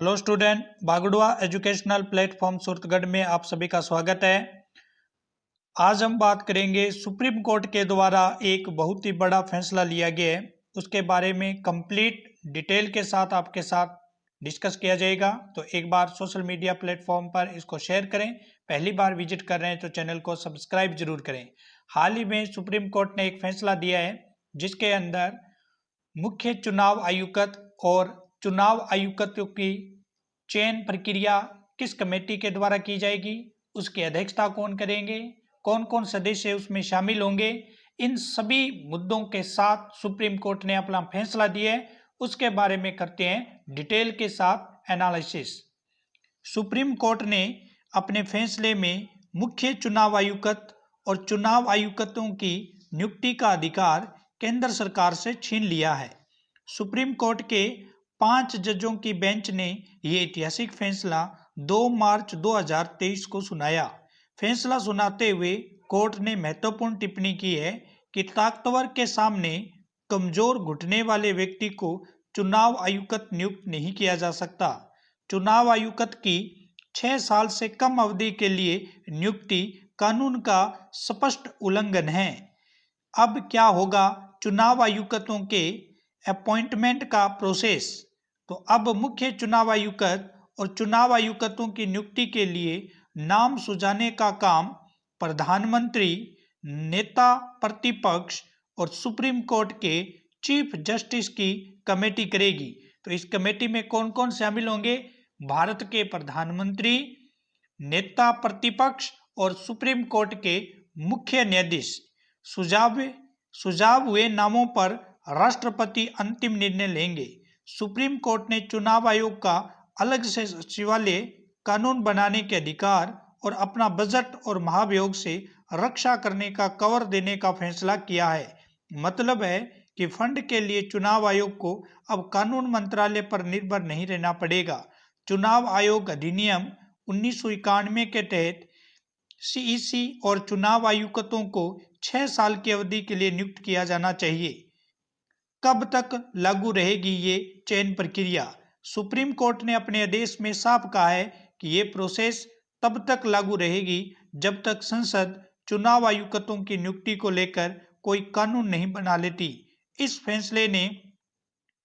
Hello student, Bagdua educational platform Suratgarh में आप सभी का स्वागत है। आज हम बात करेंगे सुप्रीम कोर्ट के द्वारा एक बहुत ही बड़ा फैसला लिया गया है, उसके बारे में कंप्लीट डिटेल के साथ आपके साथ डिस्कस किया जाएगा। तो एक बार सोशल मीडिया प्लेटफॉर्म पर इसको शेयर करें। पहली बार विजिट कर रहे हैं तो चैनल को सब्सक्राइब जरूर करें। हाल ही में सुप्रीम कोर्ट ने एक फैसला दिया है जिसके अंदर मुख्य चुनाव आयुक्त और चुनाव आयुक्तों की चयन प्रक्रिया किस कमेटी के द्वारा की जाएगी, उसकी अध्यक्षता कौन करेंगे, कौन कौन सदस्य उसमें शामिल होंगे, इन सभी मुद्दों के साथ सुप्रीम कोर्ट ने अपना फैसला दिया है। उसके बारे में करते हैं डिटेल के साथ एनालिसिस। सुप्रीम कोर्ट ने अपने फैसले में मुख्य चुनाव आयुक्त और चुनाव आयुक्तों की नियुक्ति का अधिकार केंद्र सरकार से छीन लिया है। सुप्रीम कोर्ट के 5 जजों की बेंच ने यह ऐतिहासिक फैसला 2 मार्च 2023 को सुनाया। फैसला सुनाते हुए कोर्ट ने महत्वपूर्ण टिप्पणी की है कि ताकतवर के सामने कमजोर घुटने वाले व्यक्ति को चुनाव आयुक्त नियुक्त नहीं किया जा सकता। चुनाव आयुक्त की 6 साल से कम अवधि के लिए नियुक्ति कानून का स्पष्ट उल्लंघन है। अब क्या होगा चुनाव आयुक्तों के अपॉइंटमेंट का प्रोसेस? तो अब मुख्य चुनाव आयुक्त और चुनाव आयुक्तों की नियुक्ति के लिए नाम सुझाने का काम प्रधानमंत्री, नेता प्रतिपक्ष और सुप्रीम कोर्ट के चीफ जस्टिस की कमेटी करेगी। तो इस कमेटी में कौन कौन शामिल होंगे? भारत के प्रधानमंत्री, नेता प्रतिपक्ष और सुप्रीम कोर्ट के मुख्य न्यायाधीश। सुझाव हुए नामों पर राष्ट्रपति अंतिम निर्णय लेंगे। सुप्रीम कोर्ट ने चुनाव आयोग का अलग से सचिवालय, कानून बनाने के अधिकार और अपना बजट और महाभियोग से रक्षा करने का कवर देने का फैसला किया है। मतलब है कि फंड के लिए चुनाव आयोग को अब कानून मंत्रालय पर निर्भर नहीं रहना पड़ेगा। चुनाव आयोग अधिनियम 1991 के तहत सीईसी और चुनाव आयुक्तों को 6 साल की अवधि के लिए नियुक्त किया जाना चाहिए। कब तक लागू रहेगी ये चयन प्रक्रिया? सुप्रीम कोर्ट ने अपने आदेश में साफ कहा है कि ये प्रोसेस तब तक लागू रहेगी जब तक संसद चुनाव आयुक्तों की नियुक्ति को लेकर कोई कानून नहीं बना लेती। इस फैसले ने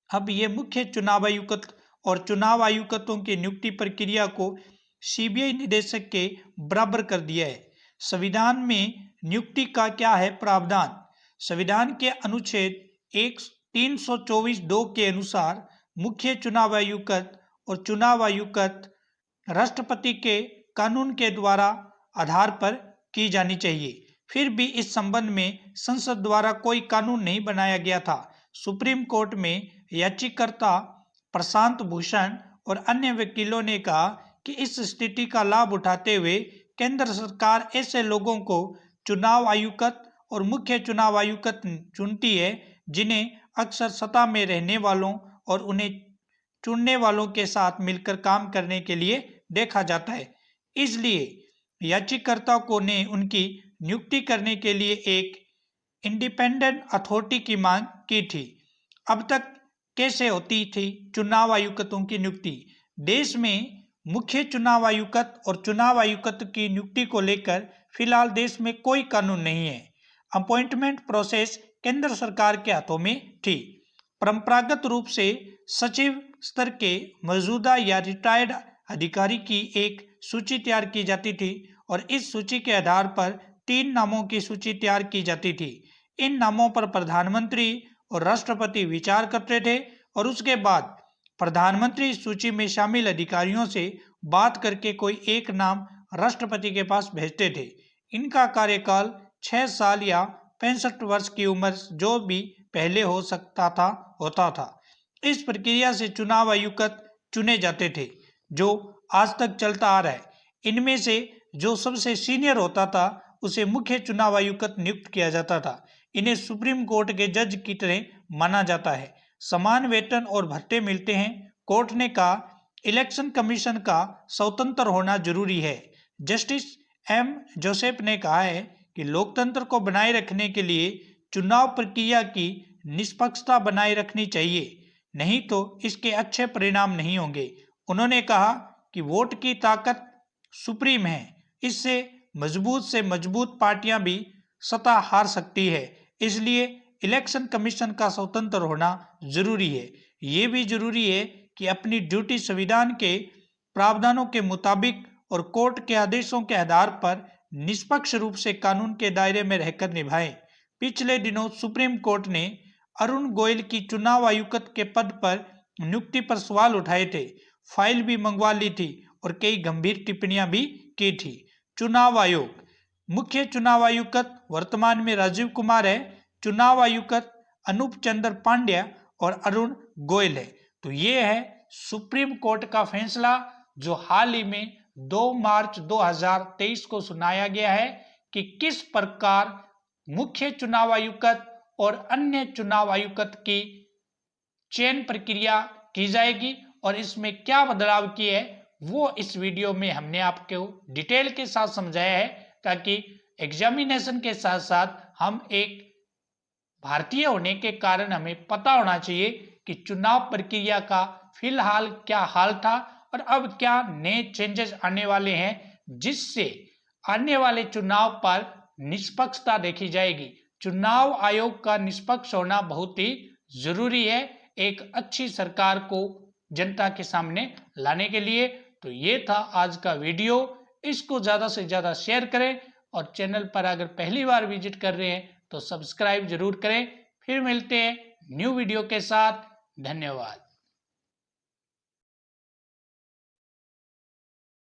अब ये मुख्य चुनाव आयुक्त और चुनाव आयुक्तों की नियुक्ति प्रक्रिया को सीबीआई निदेशक के बराबर कर दिया है। संविधान में नियुक्ति का क्या है प्रावधान? संविधान के अनुच्छेद 324(2) के अनुसार मुख्य चुनाव आयुक्त और चुनाव आयुक्त राष्ट्रपति के कानून के द्वारा आधार पर की जानी चाहिए। फिर भी इस संबंध में संसद द्वारा कोई कानून नहीं बनाया गया था। सुप्रीम कोर्ट में याचिकाकर्ता प्रशांत भूषण और अन्य वकीलों ने कहा कि इस स्थिति का लाभ उठाते हुए केंद्र सरकार ऐसे लोगों को चुनाव आयुक्त और मुख्य चुनाव आयुक्त चुनती है जिन्हें अक्सर सत्ता में रहने वालों और उन्हें चुनने वालों के साथ मिलकर काम करने के लिए देखा जाता है। इसलिए याचिकाकर्ता को ने उनकी नियुक्ति करने के लिए एक इंडिपेंडेंट अथॉरिटी की मांग की थी। अब तक कैसे होती थी चुनाव आयुक्तों की नियुक्ति? देश में मुख्य चुनाव आयुक्त और चुनाव आयुक्त की नियुक्ति को लेकर फिलहाल देश में कोई कानून नहीं है। अपॉइंटमेंट प्रोसेस केंद्र सरकार के हाथों में थी। परंपरागत रूप से सचिव स्तर के मौजूदा या रिटायर्ड अधिकारी की एक सूची तैयार की जाती थी और इस सूची के आधार पर 3 नामों की सूची तैयार की जाती थी। इन नामों पर प्रधानमंत्री और राष्ट्रपति विचार करते थे और उसके बाद प्रधानमंत्री सूची में शामिल अधिकारियों से बात करके कोई एक नाम राष्ट्रपति के पास भेजते थे। इनका कार्यकाल 6 साल या 65 वर्ष की उम्र जो भी पहले हो सकता था होता था। इस प्रक्रिया से चुनाव आयुक्त चुने जाते थे जो आज तक चलता आ रहा है। इनमें से जो सबसे सीनियर होता था उसे मुख्य चुनाव आयुक्त नियुक्त किया जाता था। इन्हें सुप्रीम कोर्ट के जज की तरह माना जाता है। समान वेतन और भत्ते मिलते हैं। कोर्ट ने कहा इलेक्शन कमीशन का स्वतंत्र होना जरूरी है। जस्टिस एम जोसेफ ने कहा है कि लोकतंत्र को बनाए रखने के लिए चुनाव प्रक्रिया की निष्पक्षता बनाए रखनी चाहिए, नहीं तो इसके अच्छे परिणाम नहीं होंगे। उन्होंने कहा कि वोट की ताकत सुप्रीम है, इससे मजबूत से मजबूत पार्टियां भी सत्ता हार सकती है, इसलिए इलेक्शन कमीशन का स्वतंत्र होना जरूरी है। ये भी जरूरी है कि अपनी ड्यूटी संविधान के प्रावधानों के मुताबिक और कोर्ट के आदेशों के आधार पर निष्पक्ष रूप से कानून के दायरे में रहकर निभाएं। पिछले दिनों सुप्रीम कोर्ट ने अरुण गोयल की चुनाव आयुक्त के पद पर नियुक्ति पर सवाल उठाए थे, फाइल भी मंगवा ली थी और कई गंभीर टिप्पणियां भी की थी। चुनाव आयोग, मुख्य चुनाव आयुक्त वर्तमान में राजीव कुमार है, चुनाव आयुक्त अनूप चंद्र पांड्या और अरुण गोयल है। तो ये है सुप्रीम कोर्ट का फैसला जो हाल ही में 2 मार्च 2023 को सुनाया गया है कि किस प्रकार मुख्य चुनाव आयुक्त और अन्य चुनाव आयुक्त की चयन प्रक्रिया की जाएगी और इसमें क्या बदलाव किए हैं वो इस वीडियो में हमने आपको डिटेल के साथ समझाया है, ताकि एग्जामिनेशन के साथ साथ हम एक भारतीय होने के कारण हमें पता होना चाहिए कि चुनाव प्रक्रिया का फिलहाल क्या हाल था और अब क्या नए चेंजेस आने वाले हैं, जिससे आने वाले चुनाव पर निष्पक्षता देखी जाएगी। चुनाव आयोग का निष्पक्ष होना बहुत ही जरूरी है एक अच्छी सरकार को जनता के सामने लाने के लिए। तो ये था आज का वीडियो, इसको ज्यादा से ज्यादा शेयर करें और चैनल पर अगर पहली बार विजिट कर रहे हैं तो सब्सक्राइब जरूर करें। फिर मिलते हैं न्यू वीडियो के साथ। धन्यवाद।